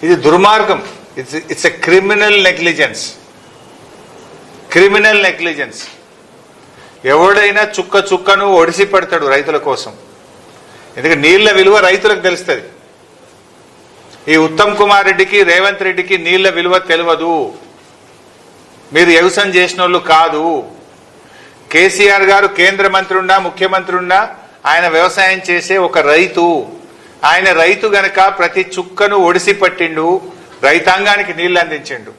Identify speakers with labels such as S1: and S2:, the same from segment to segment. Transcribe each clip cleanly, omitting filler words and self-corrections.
S1: ఇది దుర్మార్గం. It's a criminal negligence. ఎవడైనా చుక్కను ఒడిసి పడతాడు రైతుల కోసం. ఎందుకంటే నీళ్ల విలువ రైతులకు తెలుస్తుంది. ఈ ఉత్తమ్ కుమార్ రెడ్డికి, రేవంత్ రెడ్డికి నీళ్ల విలువ తెలియదు. మీరు వ్యవసాయం చేసిన వాళ్ళు కాదు. కేసీఆర్ గారు కేంద్ర మంత్రి ఉన్నా, ముఖ్యమంత్రి ఉన్నా, ఆయన వ్యవసాయం చేసే ఒక రైతు. ఆయన రైతు గనక ప్రతి చుక్కను ఒడిసి పట్టిండు, రైతాంగానికి నీళ్లు అందించిండు.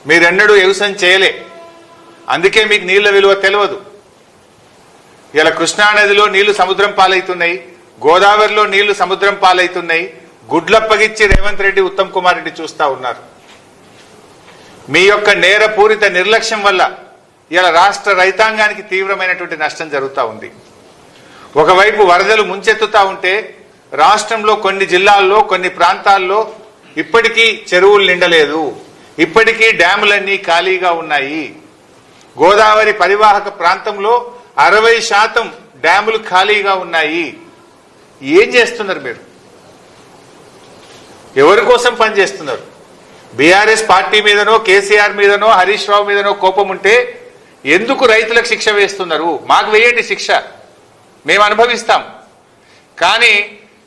S1: మీరెన్నడూ వ్యవసాయం చేయలే, అందుకే మీకు నీళ్ల విలువ తెలియదు. ఇలా కృష్ణానదిలో నీళ్లు సముద్రం పాలవుతున్నాయి, గోదావరిలో నీళ్లు సముద్రం పాలవుతున్నాయి. గుడ్లప్పగిచ్చి రేవంత్ రెడ్డి, ఉత్తమ్ కుమార్ రెడ్డి చూస్తా ఉన్నారు. మీ యొక్క నేరపూరిత నిర్లక్ష్యం వల్ల ఇలా రాష్ట్ర రైతాంగానికి తీవ్రమైనటువంటి నష్టం జరుగుతూ ఉంది. ఒకవైపు వరదలు ముంచెత్తుతా ఉంటే రాష్ట్రంలో కొన్ని జిల్లాల్లో, కొన్ని ప్రాంతాల్లో ఇప్పటికీ చెరువులు నిండలేదు, ఇప్పటికీ డ్యాములన్నీ ఖాళీగా ఉన్నాయి. గోదావరి పరివాహక ప్రాంతంలో 60% డ్యాములు ఖాళీగా ఉన్నాయి. ఏం చేస్తున్నారు మీరు? ఎవరి కోసం పనిచేస్తున్నారు? బీఆర్ఎస్ పార్టీ మీదనో, కేసీఆర్ మీదనో, హరీష్ రావు మీదనో కోపం ఉంటే ఎందుకు రైతులకు శిక్ష వేస్తున్నారు? మాకు వేయండి శిక్ష, మేము అనుభవిస్తాం. కానీ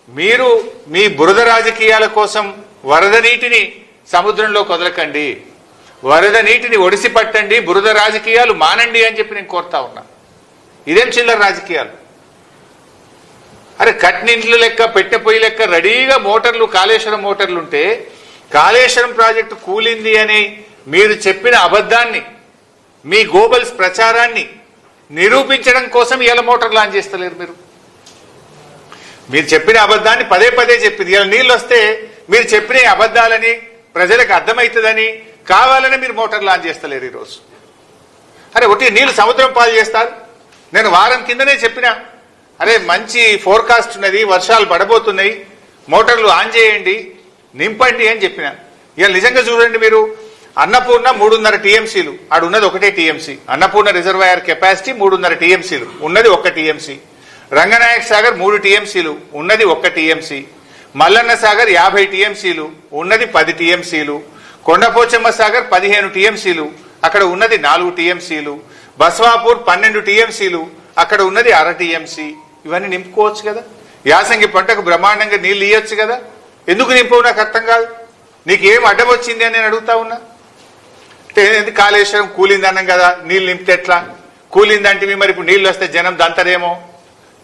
S1: మీరు మీ బురద రాజకీయాల కోసం వరద నీటిని సముద్రంలోకి వదలకండి, వరద నీటిని ఒడిసి పట్టండి, బురద రాజకీయాలు మానండి అని చెప్పి నేను కోరుతా ఉన్నా. ఇదేం చిల్లర రాజకీయాలు? అరే కట్నింట్లు లెక్క, పెట్టె పొయ్యి లెక్క రెడీగా మోటార్లు, కాళేశ్వరం మోటార్లు ఉంటే కాళేశ్వరం ప్రాజెక్టు కూలింది అని మీరు చెప్పిన అబద్ధాన్ని, మీ గోబల్స్ ప్రచారాన్ని నిరూపించడం కోసం ఇలా మోటార్ లాంచ్ చేస్తలేరు. మీరు చెప్పిన అబద్ధాన్ని పదే పదే చెప్పింది. ఇలా నీళ్ళు వస్తే మీరు చెప్పిన అబద్ధాలని ప్రజలకు అర్థమవుతుందని కావాలని మీరు మోటార్ లాంచ్ చేస్తలేరు ఈరోజు. అరే ఒకటి నీళ్లు సముద్రం పాలు చేస్తారు. నేను వారం కిందనే చెప్పిన, అరే మంచి ఫోర్కాస్ట్ ఉన్నది, వర్షాలు పడబోతున్నాయి, మోటార్లు ఆన్ చేయండి, నింపండి అని చెప్పిన. ఇవాళ నిజంగా చూడండి, మీరు అన్నపూర్ణ 3.5 టీఎంసీలు, ఆడు ఉన్నది 1 టీఎంసీ. అన్నపూర్ణ రిజర్వాయర్ కెపాసిటీ 3.5 టీఎంసీలు, ఉన్నది 1 టీఎంసీ. రంగనాయక సాగర్ 3 టీఎంసీలు, ఉన్నది 1 టీఎంసీ. మల్లన్న సాగర్ 50 టీఎంసీలు, ఉన్నది 10 టీఎంసీలు. కొండపోచమ్మ సాగర్ 15 టీఎంసీలు, అక్కడ ఉన్నది 4 టీఎంసీలు. బస్వాపూర్ 12 టీఎంసీలు, అక్కడ ఉన్నది 1/2 టీఎంసీ. ఇవన్నీ నింపుకోవచ్చు కదా. యాసంగి పంటకు బ్రహ్మాండంగా నీళ్లు ఇవ్వచ్చు కదా. ఎందుకు నింపవు నాకు అర్థం కాదు. నీకేం అడ్డం వచ్చింది అని నేను అడుగుతా ఉన్నా. కాళేశ్వరం కూలింది అన్నాం కదా, నీళ్ళు నింపితే ఎట్లా? కూలిందంటే మరి ఇప్పుడు నీళ్ళు వస్తే జనం దంతరేమో,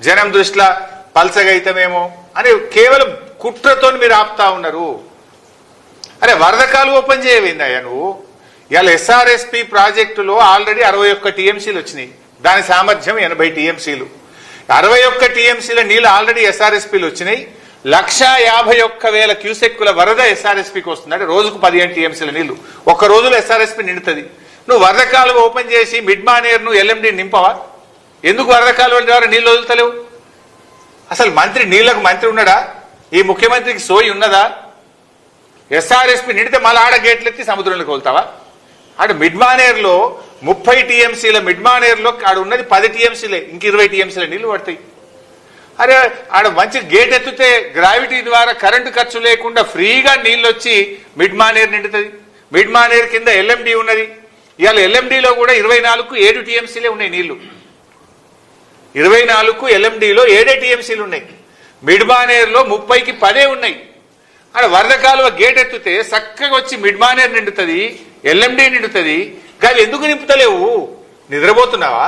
S1: జనం దృష్టిలో పల్సగైతమేమో అని కేవలం కుట్రతో మీరు ఆపుతా ఉన్నారు. అరే వరదకాలు ఓపెన్ చేయవేందయ్యా నువ్వు? ఇవాళ ఎస్ఆర్ఎస్పి ప్రాజెక్టులో ఆల్రెడీ 61 టీఎంసీలు వచ్చినాయి, దాని సామర్థ్యం 80 టీఎంసీలు. 61 టీఎంసీల నీళ్లు ఆల్రెడీ ఎస్ఆర్ఎస్పీలు వచ్చినాయి. 151,000 క్యూసెక్కుల వరద ఎస్ఆర్ఎస్పీకి వస్తుంది. అంటే రోజుకు 15 టీఎంసీల నీళ్లు ఒక్క రోజులో ఎస్ఆర్ఎస్పీ నిండుతుంది. నువ్వు వరద కాలువ ఓపెన్ చేసి మిడ్ మానేర్ ను ఎల్ఎండి నింపవా? ఎందుకు వరద కాలువల ద్వారా నీళ్లు వదులుతలేవు? అసలు నీళ్లకు మంత్రి ఉన్నాడా? ఈ ముఖ్యమంత్రికి సోయి ఉన్నదా? ఎస్ఆర్ఎస్పీ నిండితే మళ్ళీ ఆడ గేట్లు ఎత్తి సముద్రంలోకి వెళ్తావా? ఆడ మిడ్ మానేర్లో 30 టీఎంసీల మిడ్ మానేర్లో ఆడ ఉన్నది 10 టీఎంసీలే, ఇంక 20 టీఎంసీల నీళ్లు పడతాయి. అరే ఆడ మంచి గేట్ ఎత్తితే గ్రావిటీ ద్వారా కరెంటు ఖర్చు లేకుండా ఫ్రీగా నీళ్ళు వచ్చి మిడ్ మానేర్ నిండుతుంది. మిడ్ మానేర్ కింద ఎల్ఎండి ఉన్నది. ఇవాళ ఎల్ఎండిలో కూడా 24కు 7 టీఎంసీలే ఉన్నాయి నీళ్లు. 24కు ఎల్ఎండిలో 7 టీఎంసీలు ఉన్నాయి. మిడ్ మానేర్లో 30కి 10 ఉన్నాయి. ఆడ వరద కాలువ గేట్ ఎత్తితే చక్కగా వచ్చి మిడ్ మానేర్ నిండుతుంది, ఎల్ఎండి నిండుతుంది. కానీ ఎందుకు నింపుతలేవు? నిద్రపోతున్నావా?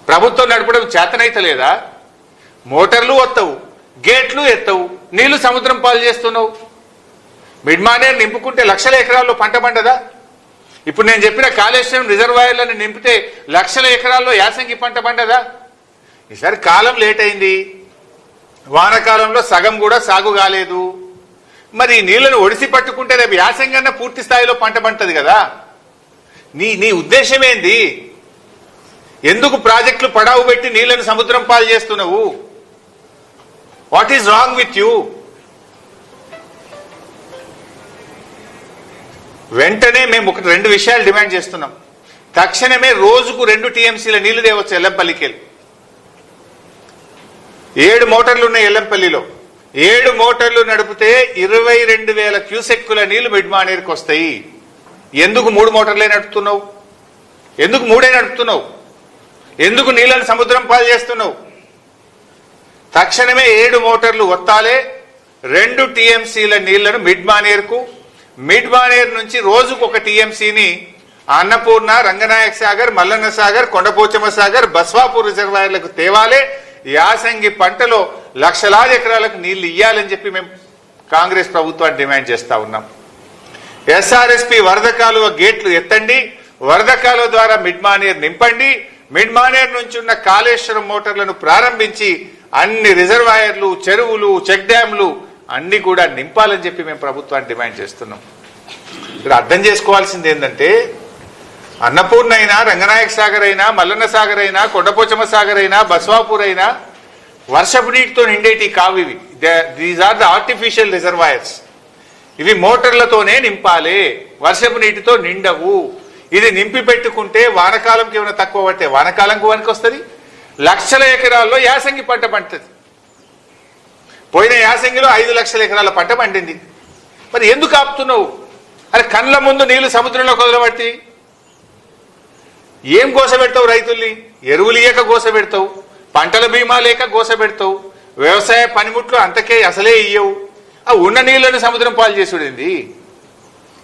S1: ప్రభుత్వం నడపడం చేతనైతలేదా? మోటార్లు వస్తావు, గేట్లు ఎత్తవు, నీళ్లు సముద్రం పాలు చేస్తున్నావు. మిడ్ మానేర్ నింపుకుంటే లక్షల ఎకరాల్లో పంట పండదా? ఇప్పుడు నేను చెప్పిన కాళేశ్వరం రిజర్వాయర్లను నింపితే లక్షల ఎకరాల్లో యాసంగి పంట పండదా? ఈసారి కాలం లేట్ అయింది, వానకాలంలో సగం కూడా సాగు కాలేదు. మరి నీళ్లను ఒడిసి పట్టుకుంటే రేపు యాసంగన్న పూర్తి స్థాయిలో పంట పంటది కదా. నీ ఉద్దేశం ఏంది? ఎందుకు ప్రాజెక్టులు పడావు పెట్టి నీళ్లను సముద్రం పాలు చేస్తున్నావు? What is wrong with you? వెంటనే మేము 2 విషయాలు డిమాండ్ చేస్తున్నాం. తక్షణమే రోజుకు 2 టీఎంసీల నీళ్లు తేవచ్చు ఎల్లంపల్లికి. 7 మోటార్లు ఉన్నాయి ఎల్లంపల్లిలో. 7 మోటార్లు నడిపితే 22,000 క్యూసెక్కుల నీళ్లు మిడ్ మానేరుకు వస్తాయి. ఎందుకు 3 మోటార్లే నడుపుతున్నావు? ఎందుకు 3 నడుపుతున్నావు? ఎందుకు నీళ్లను సముద్రం పాలు చేస్తున్నావు? తక్షణమే 7 మోటార్లు ఒత్తాలే. 2 టీఎంసీల నీళ్లను మిడ్ మానేరుకు, మిడ్ మానేరు నుంచి రోజుకు 1 టీఎంసీని అన్నపూర్ణ, రంగనాయక సాగర్, మల్లన్న సాగర్, కొండపోచమ్మ సాగర్, బస్వాపూర్ రిజర్వాయర్లకు తేవాలే. యాసంగి పంటలో లక్షలాది ఎకరాలకు నీళ్లు ఇయ్యాలని చెప్పి మేము కాంగ్రెస్ ప్రభుత్వాన్ని డిమాండ్ చేస్తా ఉన్నాం. ఎస్ఆర్ఎస్పి వరద కాలువ గేట్లు ఎత్తండి, వరద కాలువ ద్వారా మిడ్ మానేర్ నింపండి. మిడ్ మానేర్ నుంచి ఉన్న కాళేశ్వరం మోటార్లను ప్రారంభించి అన్ని రిజర్వాయర్లు, చెరువులు, చెక్ డ్యాంలు అన్ని కూడా నింపాలని చెప్పి మేము ప్రభుత్వాన్ని డిమాండ్ చేస్తున్నాం. ఇక్కడ అర్థం చేసుకోవాల్సింది ఏంటంటే, అన్నపూర్ణ అయినా, రంగనాయక సాగర్ అయినా, మల్లన్న సాగర్ అయినా, కొండపోచమ్మ సాగర్ అయినా, బస్వాపూర్ అయినా వర్షపు నీటితో నిండేటి కావు ఇవి. These are the artificial reservoirs. ఇవి మోటార్లతోనే నింపాలి, వర్షపు నీటితో నిండవు. ఇది నింపి పెట్టుకుంటే వానకాలంకి ఏమైనా తక్కువ పడితే వానకాలంకు వనికి వస్తుంది, లక్షల ఎకరాల్లో యాసంగి పంట పండుతుంది. పోయిన యాసంగిలో 5 లక్షల ఎకరాల పంట పండింది. మరి ఎందుకు ఆపుతున్నావు? అరే కళ్ళ ముందు నీళ్లు సముద్రంలో కొదలబట్టి ఏం గోసపెడతావు? రైతుల్ని ఎరువులు ఇయ్యక గోసపెడతావు, పంటల బీమా లేక గోసపెడతావు, వ్యవసాయ పనిముట్లు అంతకే అసలే ఇయ్యవు. ఆ ఉన్న నీళ్లను సముద్రం పాలు చేసుడేంది?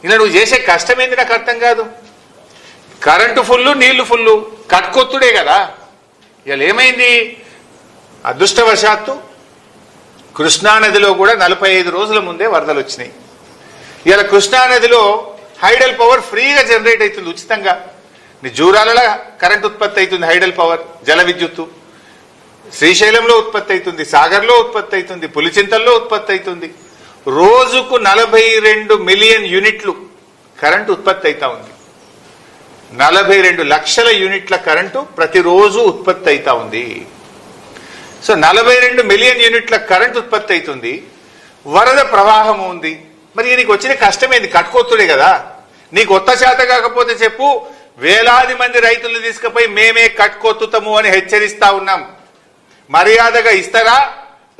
S1: ఇలా నువ్వు చేసే కష్టమేంది నాకు అర్థం కాదు. కరెంటు ఫుల్లు, నీళ్లు ఫుల్లు, కట్కొత్తుడే కదా. ఇలా ఏమైంది? అదృష్టవశాత్తు కృష్ణానదిలో కూడా 45 రోజుల ముందే వరదలు వచ్చినాయి. ఇలా కృష్ణానదిలో హైడల్ పవర్ ఫ్రీగా జనరేట్ అవుతుంది ఉచితంగా. జూరాలలో కరెంట్ ఉత్పత్తి అవుతుంది, హైడల్ పవర్, జల విద్యుత్తు. శ్రీశైలంలో ఉత్పత్తి అవుతుంది, సాగర్లో ఉత్పత్తి అవుతుంది, పులిచింతల్లో ఉత్పత్తి అవుతుంది. రోజుకు 42 మిలియన్ యూనిట్లు కరెంటు ఉత్పత్తి అవుతా ఉంది. 42 లక్షల యూనిట్ల కరెంటు ప్రతిరోజు ఉత్పత్తి అవుతా ఉంది. సో 42 మిలియన్ యూనిట్ల కరెంటు ఉత్పత్తి అవుతుంది, వరద ప్రవాహం ఉంది. మరి నీకు వచ్చిన కష్టమేంది? కట్టుకోతుడే కదా. నీకు కొత్త చేత కాకపోతే చెప్పు, వేలాది మంది రైతులు తీసుకుపోయి మేమే కట్టుకొత్తుతాము అని హెచ్చరిస్తా ఉన్నాం. మర్యాదగా ఇస్తారా?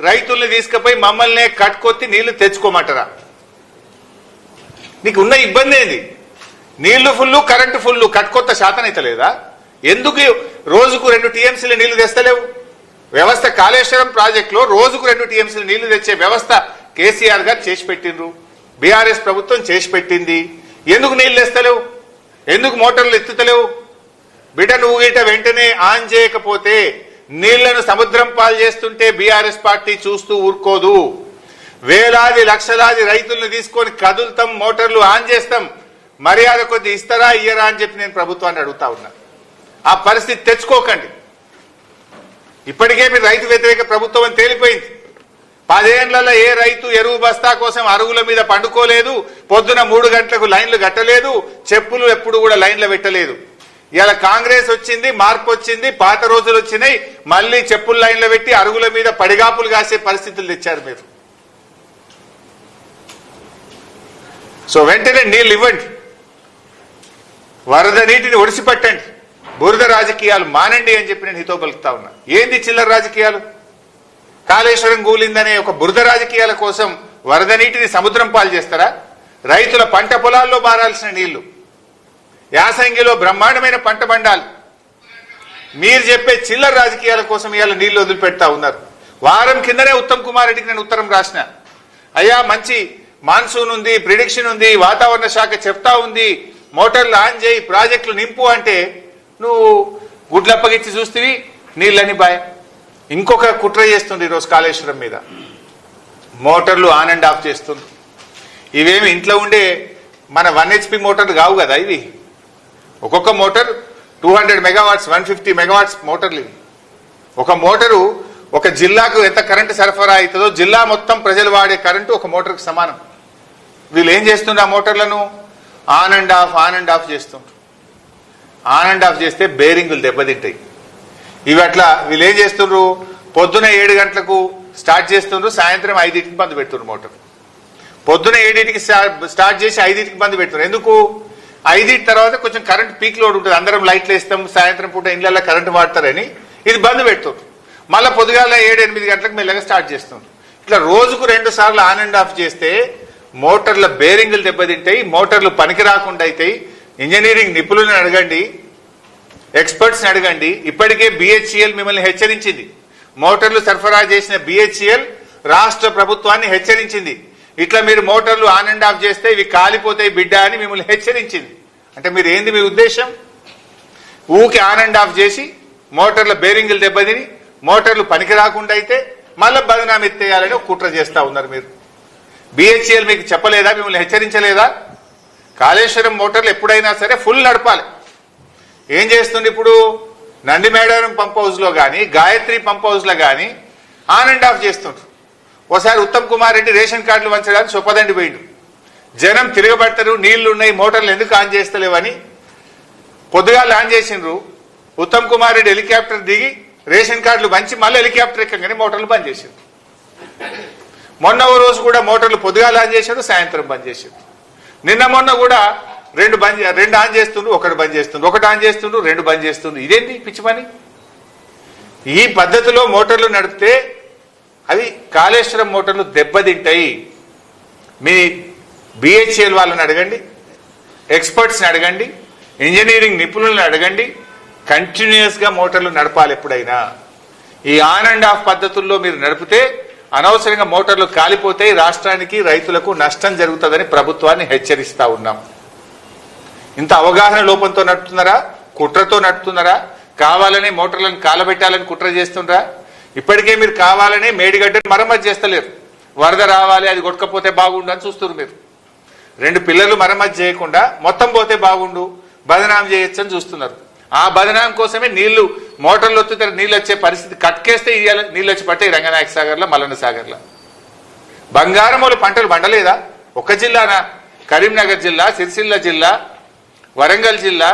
S1: రైతుల్ని తీసుకుపోయి మమ్మల్నే కట్టుకొత్తి నీళ్లు తెచ్చుకోమంటారా? నీకు ఉన్న ఇబ్బంది ఏంది? నీళ్లు ఫుల్లు, కరెంటు ఫుల్లు, కట్టుకొత్త శాతం అయితే లేదా? ఎందుకు రోజుకు 2 టీఎంసీల నీళ్లు తెస్తలేవు? వ్యవస్థ కాళేశ్వరం ప్రాజెక్టులో రోజుకు 2 టీఎంసీల నీళ్లు తెచ్చే వ్యవస్థ కేసీఆర్ గారు చేసి పెట్టిండ్రు, బీఆర్ఎస్ ప్రభుత్వం చేసి పెట్టింది. ఎందుకు నీళ్లు తెస్తలేవు? ఎందుకు మోటార్లు ఎత్తుతలేవు? బిడ్డ నువ్వు గిట వెంటనే ఆన్ చేయకపోతే నీళ్లను సముద్రం పాలు చేస్తుంటే బీఆర్ఎస్ పార్టీ చూస్తూ ఊరుకోదు. వేలాది లక్షలాది రైతులను తీసుకొని కదులుతాం, మోటార్లు ఆన్ చేస్తాం. మర్యాద కొద్ది ఇస్తారా ఇయ్యరా అని చెప్పి నేను ప్రభుత్వాన్ని అడుగుతా ఉన్నా. ఆ పరిస్థితి తెచ్చుకోకండి. ఇప్పటికే మీరు రైతు వ్యతిరేక ప్రభుత్వం అని తేలిపోయింది. 10 ఏళ్లలో ఏ రైతు ఎరువు బస్తా కోసం అరుగుల మీద పండుకోలేదు, పొద్దున 3 గంటలకు లైన్లు కట్టలేదు, చెప్పులు ఎప్పుడు కూడా లైన్లు పెట్టలేదు. ఇలా కాంగ్రెస్ వచ్చింది, మార్పు వచ్చింది, పాత రోజులు వచ్చినాయి, మళ్ళీ చెప్పులు లైన్లు పెట్టి అరుగుల మీద పడిగాపులు కాసే పరిస్థితులు తెచ్చారు మీరు. సో వెంటనే నీళ్లు ఇవ్వండి, వరద నీటిని ఒడిసిపట్టండి, బురద రాజకీయాలు మానండి అని చెప్పి నేను హితో పలుకుతా ఉన్నా. ఏంది చిల్లర రాజకీయాలు? కాళేశ్వరం కూలిందనే ఒక బురద రాజకీయాల కోసం వరద నీటిని సముద్రం పాలు చేస్తారా? రైతుల పంట పొలాల్లో మారాల్సిన నీళ్లు యాసంగిలో బ్రహ్మాండమైన పంట పండాలి. మీరు చెప్పే చిల్లర రాజకీయాల కోసం ఇవాళ నీళ్లు వదిలిపెడతా ఉన్నారు. వారం కిందనే ఉత్తమ్ కుమార్ రెడ్డికి నేను ఉత్తరం రాసిన, అయ్యా మంచి మాన్సూన్ ఉంది, ప్రిడిక్షన్ ఉంది, వాతావరణ శాఖ చెప్తా ఉంది, మోటార్లు ఆన్ చేయి, ప్రాజెక్టులు నింపు అంటే నువ్వు గుడ్లప్పగిచ్చి చూస్తేవి నీళ్ళని బాయ్. ఇంకొక కుట్ర చేస్తుంది ఈరోజు కాళేశ్వరం మీద, మోటార్లు ఆన్ అండ్ ఆఫ్ చేస్తుంది. ఇవేమి ఇంట్లో ఉండే మన 1 HP మోటార్లు కావు కదా ఇవి. ఒక్కొక్క మోటార్ 200 మెగావాట్స్, 150 మెగావాట్స్ మోటార్లు ఇవి. ఒక మోటారు ఒక జిల్లాకు ఎంత కరెంటు సరఫరా అవుతుందో జిల్లా మొత్తం ప్రజలు వాడే కరెంటు ఒక మోటార్కి సమానం. వీళ్ళు ఏం చేస్తుండ్రు? ఆ మోటార్లను ఆన్ అండ్ ఆఫ్ చేస్తుండ్రు. ఆన్ అండ్ ఆఫ్ చేస్తే బేరింగులు దెబ్బతింటాయి. ఇవి అట్లా వీళ్ళు ఏం చేస్తుండ్రు? పొద్దున 7 గంటలకు స్టార్ట్ చేస్తుండ్రు, సాయంత్రం 5కి బంద్ పెడుతుండ్రు మోటార్. పొద్దున 7కి స్టార్ట్ చేసి 5కి బంద్ పెడుతున్నారు. ఎందుకు? 5 తర్వాత కొంచెం కరెంట్ పీక్ లోడ్ ఉంటుంది, అందరం లైట్లు వేస్తాం, సాయంత్రం పూట ఇళ్లలో కరెంట్ వాడతారని ఇది బంద్ పెడుతుండ్రు. మళ్ళీ పొద్దుగాల 7-8 గంటలకు మెల్లగా స్టార్ట్ చేస్తుండ్రు. ఇట్లా రోజుకు 2 సార్లు ఆన్ అండ్ ఆఫ్ చేస్తే మోటార్ల బేరింగ్లు దెబ్బతింటాయి, మోటార్లు పనికి రాకుండా అవుతాయి. ఇంజనీరింగ్ నిపుణులను అడగండి, ఎక్స్పర్ట్స్ని అడగండి. ఇప్పటికే బిహెచ్ఈఎల్ మిమ్మల్ని హెచ్చరించింది. మోటార్లు సరఫరా చేసిన బిహెచ్ఈఎల్ రాష్ట్ర ప్రభుత్వాన్ని హెచ్చరించింది. ఇట్లా మీరు మోటార్లు ఆన్ అండ్ ఆఫ్ చేస్తే ఇవి కాలిపోతాయి బిడ్డ అని మిమ్మల్ని హెచ్చరించింది. అంటే మీరు ఏంది మీ ఉద్దేశం? ఊకి ఆన్ అండ్ ఆఫ్ చేసి మోటార్ల బేరింగ్లు దెబ్బతిని మోటార్లు పనికి రాకుండా అయితే మళ్ళీ బదనాం ఎత్తేయాలని ఒక కుట్ర చేస్తా ఉన్నారు మీరు. బిహెచ్ఈఎల్ మీకు చెప్పలేదా, మిమ్మల్ని హెచ్చరించలేదా? కాళేశ్వరం మోటార్లు ఎప్పుడైనా సరే ఫుల్ నడపాలి. ఏం చేస్తుంది ఇప్పుడు? నందిమేడారం పంప్ హౌస్ లో కానీ, గాయత్రి పంప్ హౌస్ లో కానీ ఆన్ అండ్ ఆఫ్ చేస్తుండ్రు. ఒకసారి ఉత్తమ్ కుమార్ రెడ్డి రేషన్ కార్డులు వంచడానికి చొప్పదండి పోయిండు. జనం తిరగబడతారు, నీళ్లు ఉన్నాయి, మోటార్లు ఎందుకు ఆన్ చేస్తలేవని పొద్దుగాలు ఆన్ చేసిండ్రు. ఉత్తమ్ కుమార్ రెడ్డి హెలికాప్టర్ దిగి రేషన్ కార్డులు పంచి మళ్ళీ హెలికాప్టర్ ఎక్కగానే మోటార్లు బంద్ చేసిండ్రు. మొన్న ఓ రోజు కూడా మోటార్లు పొద్దుగాలు ఆన్ చేశారు, సాయంత్రం బంద్ చేశారు. నిన్న మొన్న కూడా రెండు ఆన్ చేస్తుండ్రు, ఒకటి బంద్ చేస్తుండ్రు, ఒకటి ఆన్ చేస్తుండ్రు, 2 బంద్ చేస్తుండ్రు. ఇదేంటి పిచ్చి పని? ఈ పద్ధతిలో మోటార్లు నడిపితే అవి కాళేశ్వరం మోటార్లు దెబ్బతింటాయి. మీ బిహెచ్ఎల్ వాళ్ళని అడగండి, ఎక్స్పర్ట్స్ని అడగండి, ఇంజనీరింగ్ నిపుణులను అడగండి. కంటిన్యూస్గా మోటార్లు నడపాలి. ఎప్పుడైనా ఈ ఆన్ అండ్ ఆఫ్ పద్ధతుల్లో మీరు నడిపితే అనవసరంగా మోటార్లు కాలిపోతాయి, రాష్ట్రానికి రైతులకు నష్టం జరుగుతుందని ప్రభుత్వాన్ని హెచ్చరిస్తా ఉన్నాం. ఇంత అవగాహన లోపంతో నడుపుతున్నారా? కుట్రతో నడుపుతున్నారా? కావాలనే మోటార్లను కాలబెట్టాలని కుట్ర చేస్తుండ్రా? ఇప్పటికే మీరు కావాలనే మేడిగడ్డను మరమ్మతు చేస్తలేరు. వరద రావాలి, అది కొట్టకపోతే బాగుండు అని చూస్తున్నారు మీరు. 2 పిల్లలు మరమ్మతు చేయకుండా మొత్తం పోతే బాగుండు, బదనాం చేయొచ్చు అని చూస్తున్నారు. ఆ బదనాం కోసమే నీళ్లు మోటార్లు వస్తే నీళ్ళు వచ్చే పరిస్థితి కట్కేస్తే నీళ్ళు వచ్చి పట్టాయి రంగనాయక సాగర్లో, మల్లన్న సాగర్లో. బంగారమూల పంటలు పండలేదా? ఒక జిల్లానా? కరీంనగర్ జిల్లా, సిరిసిల్ల జిల్లా, వరంగల్ జిల్లా,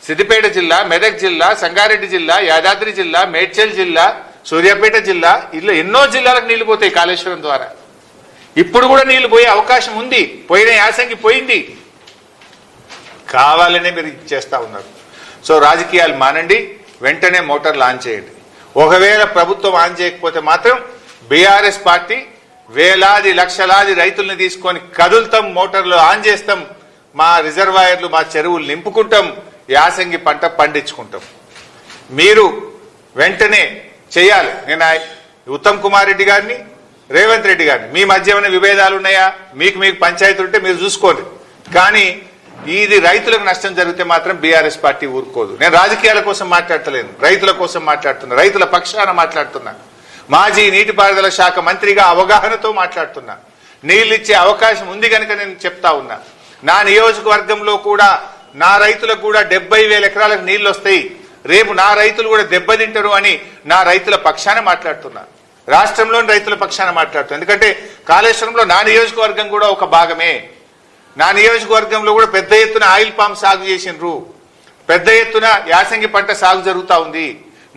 S1: సిద్దిపేట జిల్లా, మెదక్ జిల్లా, సంగారెడ్డి జిల్లా, యాదాద్రి జిల్లా, మేడ్చల్ జిల్లా, సూర్యాపేట జిల్లా, ఇలా ఎన్నో జిల్లాలకు నీళ్లు పోతాయి కాళేశ్వరం ద్వారా. ఇప్పుడు కూడా నీళ్లు పోయే అవకాశం ఉంది. పోయిన యాసంగి పోయింది. కావాలనే మీరు చేస్తా ఉన్నారు. సో రాజకీయాలు మానండి, వెంటనే మోటార్లు ఆన్ చేయండి. ఒకవేళ ప్రభుత్వం ఆన్ చేయకపోతే మాత్రం బీఆర్ఎస్ పార్టీ వేలాది లక్షలాది రైతుల్ని తీసుకొని కదులుతాం, మోటార్లు ఆన్ చేస్తాం, మా రిజర్వాయర్లు, మా చెరువులు నింపుకుంటాం, యాసంగి పంట పండించుకుంటాం. మీరు వెంటనే చేయాలి. నేను ఉత్తమ్ కుమార్ రెడ్డి గారిని, రేవంత్ రెడ్డి గారిని, మీ మధ్య ఏమైనా విభేదాలు ఉన్నాయా? మీకు పంచాయతీ ఉంటే మీరు చూసుకోండి. కానీ ఇది రైతులకు నష్టం జరిగితే మాత్రం బీఆర్ఎస్ పార్టీ ఊరుకోదు. నేను రాజకీయాల కోసం మాట్లాడతలేను, రైతుల కోసం మాట్లాడుతున్నా, రైతుల పక్షాన మాట్లాడుతున్నా. మాజీ నీటిపారుదల శాఖ మంత్రిగా అవగాహనతో మాట్లాడుతున్నా. నీళ్ళు ఇచ్చే అవకాశం ఉంది కనుక నేను చెప్తా ఉన్నా. నా నియోజకవర్గంలో కూడా నా రైతులకు కూడా 70,000 ఎకరాలకు నీళ్లు వస్తాయి. రేపు నా రైతులు కూడా దెబ్బతింటారు అని నా రైతుల పక్షాన మాట్లాడుతున్నా. రాష్ట్రంలోని రైతుల పక్షాన మాట్లాడుతున్నా. ఎందుకంటే కాళేశ్వరంలో నా నియోజకవర్గం కూడా ఒక భాగమే. నా నియోజకవర్గంలో కూడా పెద్ద ఎత్తున ఆయిల్ పామ్ సాగు చేసిండ్రు, పెద్ద ఎత్తున యాసంగి పంట సాగు జరుగుతూ ఉంది.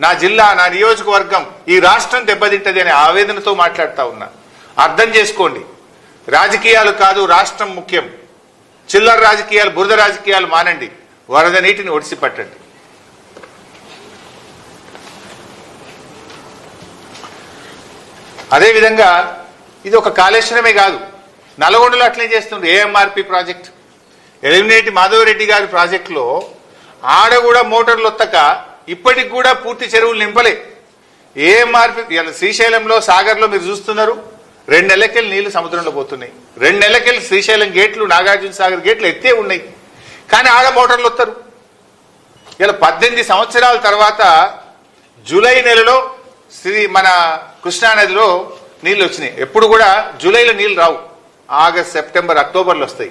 S1: నా జిల్లా, నా నియోజకవర్గం, ఈ రాష్ట్రం దెబ్బతింటది అనే ఆవేదనతో మాట్లాడుతూ ఉన్నా. అర్థం చేసుకోండి. రాజకీయాలు కాదు, రాష్ట్రం ముఖ్యం. చిల్లర రాజకీయాలు, బురద రాజకీయాలు మానండి. వరద నీటిని ఒడిసి పట్టండి. అదేవిధంగా ఇది ఒక కాళేశ్వరమే కాదు, నల్గొండలో అట్లే చేస్తుంది. ఏఎంఆర్పి ప్రాజెక్ట్, ఎలిమినేటి మాధవరెడ్డి గారి ప్రాజెక్టులో ఆడ కూడా మోటార్లు వత్తక ఇప్పటికి కూడా పూర్తి చెరువులు నింపలే. ఏఎంఆర్పి శ్రీశైలంలో, సాగర్లో మీరు చూస్తున్నారు, 2 నెలలకెళ్ళి నీళ్లు సముద్రంలో పోతున్నాయి. 2 నెలలకెళ్ళి శ్రీశైలం గేట్లు, నాగార్జున సాగర్ గేట్లు ఎత్తే ఉన్నాయి. కానీ ఆడ మోటార్లు వస్తారు. ఇలా 18 సంవత్సరాల తర్వాత జూలై నెలలో మన కృష్ణానదిలో నీళ్లు వచ్చినాయి. ఎప్పుడు కూడా జూలైలో నీళ్లు రావు, ఆగస్ట్, సెప్టెంబర్, అక్టోబర్లో వస్తాయి.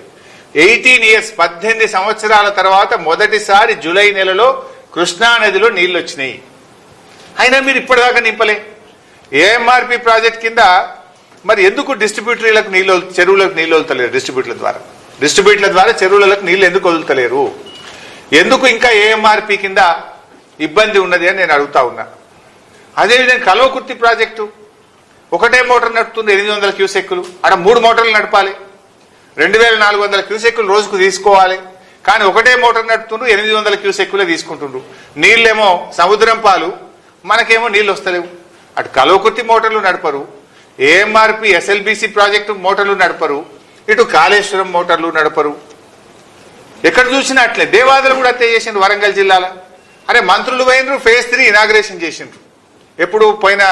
S1: 18 ఇయర్స్, 18 సంవత్సరాల తర్వాత మొదటిసారి జూలై నెలలో కృష్ణానదిలో నీళ్లు వచ్చినాయి. అయినా మీరు ఇప్పటిదాకా నింపలే. ఏఎంఆర్పి ప్రాజెక్ట్ కింద మరి ఎందుకు డిస్ట్రిబ్యూటరీలకు నీళ్ళు, చెరువులకు నీళ్ళు వదులుతలేరు? డిస్ట్రిబ్యూటర్ల ద్వారా చెరువులకు నీళ్లు ఎందుకు వదులుతలేరు? ఎందుకు ఇంకా ఏఎంఆర్పి కింద ఇబ్బంది ఉన్నది అని నేను అడుగుతా ఉన్నా. అదేవిధంగా కల్వకుర్తి ప్రాజెక్టు ఒకటే మోటార్ నడుపుతుంది, 800 క్యూసెక్కులు. అక్కడ 3 మోటార్లు నడపాలి, 2400 క్యూసెక్కులు రోజుకు తీసుకోవాలి. కానీ ఒకటే మోటార్ నడుపుతుండ్రు, 800 క్యూసెక్కులే తీసుకుంటుండ్రు. నీళ్ళేమో సముద్రం పాలు, మనకేమో నీళ్ళు వస్తలేవు. అటు కల్వకుర్తి మోటార్లు నడపరు, ఏఎంఆర్పి ఎస్ఎల్బిసి ప్రాజెక్టు మోటార్లు నడపరు, ఇటు కాళేశ్వరం మోటార్లు నడపరు. ఎక్కడ చూసినా అట్లే. దేవాదులు కూడా అట్లే చేసిండ్రు వరంగల్ జిల్లాలో. అరే మంత్రులు పోయినరు, ఫేజ్ 3 ఇనాగ్రేషన్ చేసిండ్రు. ఎప్పుడు పోయిన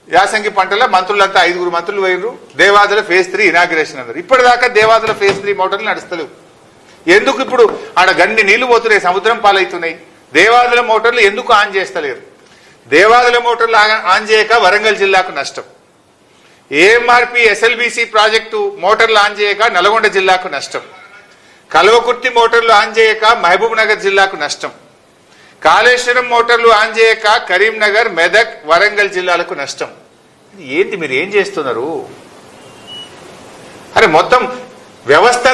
S1: యాసంగి పంటల మంత్రులంతా 5 మంత్రులు పోయినరు, దేవాదుల ఫేజ్ 3 ఇనాగ్రేషన్ అన్నారు. ఇప్పటిదాకా దేవాదుల ఫేజ్ 3 మోటార్లు నడుస్తలేవు. ఎందుకు? ఇప్పుడు ఆడ గన్ని నీళ్లు పోతున్నాయి, సముద్రం పాలవుతున్నాయి. దేవాదుల మోటార్లు ఎందుకు ఆన్ చేస్తలేరు? దేవాదుల మోటార్లు ఆన్ చేయక వరంగల్ జిల్లాకు నష్టం. ఏఎంఆర్పి ఎస్ఎల్బిసి ప్రాజెక్టు మోటార్లు ఆన్ చేయక నల్గొండ జిల్లాకు నష్టం. కల్వకుర్తి మోటార్లు ఆన్ చేయక మహబూబ్ నగర్ జిల్లాకు నష్టం. కాళేశ్వరం మోటార్లు ఆన్ చేయక కరీంనగర్, మెదక్, వరంగల్ జిల్లాలకు నష్టం. ఏంటి మీరు ఏం చేస్తున్నారు? అరే మొత్తం వ్యవస్థ